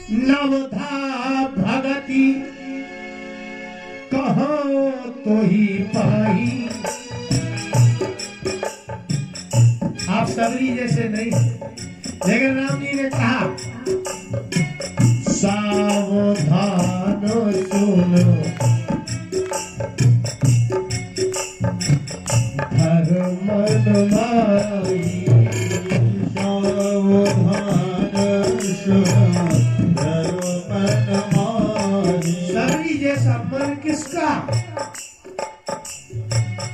नवधा भगति कहो तो ही पाई। आप सबरी जैसे नहीं, लेकिन राम जी ने कहा सावधान सुनो धर्म माई। सबरी जैसा मन किसका,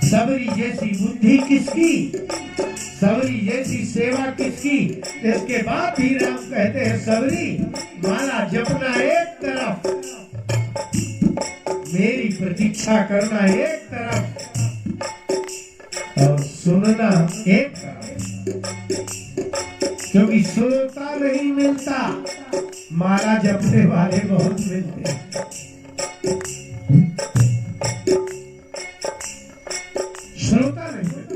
सबरी जैसी बुद्धि किसकी, सबरी जैसी सेवा किसकी। इसके बाद भी राम कहते हैं सबरी माला जपना एक तरफ, मेरी प्रतीक्षा करना एक तरफ और सुनना एक तरफ, क्योंकि श्रोता नहीं मिलता, माला जपने वाले बहुत मिलते हैं। श्रोता नहीं मिलता।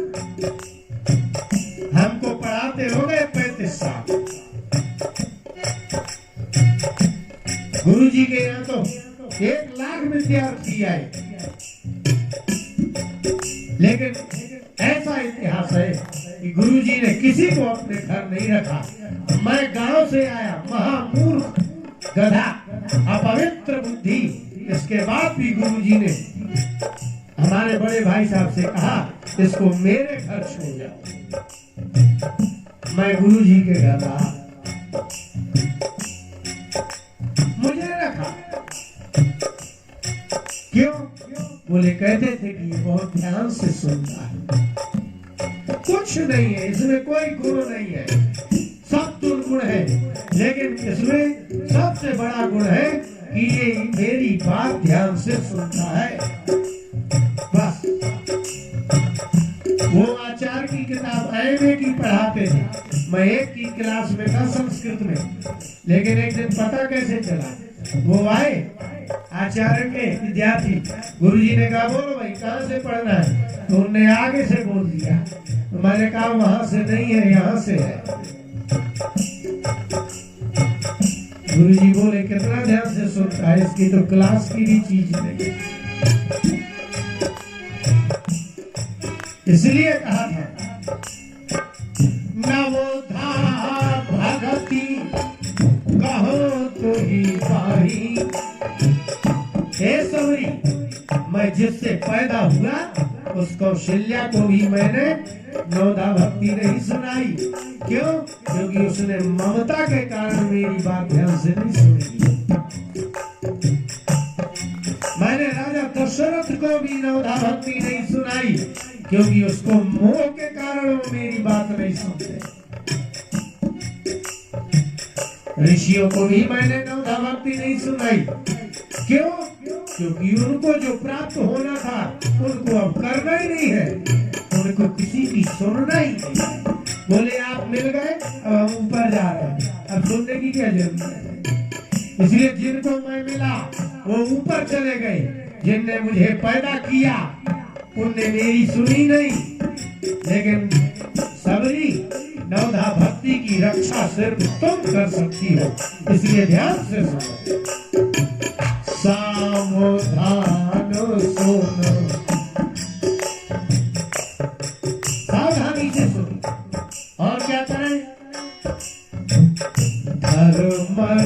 हमको पढ़ाते हो गए 35 साल, गुरु जी के यहाँ तो 1 लाख विद्यार्थी आए, लेकिन ऐसा इतिहास है कि गुरु जी ने किसी को अपने घर नहीं रखा। मैं गांव से आया, महामूर्ख, गधा, अपवित्र बुद्धि, इसके बाद भी गुरु जी ने हमारे बड़े भाई साहब से कहा इसको मेरे घर छोड़ जाओ। मैं गुरु जी के घर रहा, मुझे रखा। क्यों? बोले कहते थे कि ये बहुत ध्यान से सुनता है, कुछ नहीं है इसमें, कोई गुण नहीं है, सब दुर्गुण है, लेकिन इसमें सबसे बड़ा गुण है कि ये मेरी बात ध्यान से सुनता है। बस वो आचार्य की किताब एमए की पढ़ाते थे, मैं एक की क्लास में था संस्कृत में, लेकिन एक दिन पता कैसे चला, वो आए आचार्य के विद्यार्थी, गुरुजी ने कहा बोलो भाई कहाँ से पढ़ना है, तो उन्होंने आगे से बोल दिया, तो मैंने कहा वहां से नहीं है यहाँ से है। गुरुजी बोले कितना ध्यान से सुनता है, इसकी तो क्लास की भी चीज नहीं। इसलिए कहा था नवोधा भगति कहो तो ही पाही। हे सबरी, मैं जिससे पैदा हुआ उस कौशल्या को भी मैंने नवधा भक्ति नहीं सुनाई। क्यों? क्योंकि उसने ममता के कारण मेरी बात ध्यान से नहीं सुनी। मैंने राजा दशरथ को भी नवधा भक्ति नहीं सुनाई, क्योंकि उसको मोह के कारण वो मेरी बात नहीं सुनते। ऋषियों को भी मैंने नवधा भक्ति नहीं सुनाई। क्यों? क्योंकि उनको जो प्राप्त होना था उनको अब करना ही नहीं है, उनको किसी की सुनना ही नहीं। बोले आप मिल गए, अब हम ऊपर जा रहे हैं, अब सुनने की क्या जरूरत है। इसलिए जिनको मैं मिला वो ऊपर चले गए, जिनने मुझे पैदा किया उनने मेरी सुनी नहीं। लेकिन सबरी, नवधा भक्ति की रक्षा सिर्फ तुम कर सकती हो, इसलिए ध्यान से सुनो। सावधान सुनो, सावधानी से सुनो। और क्या करें? धर्म माई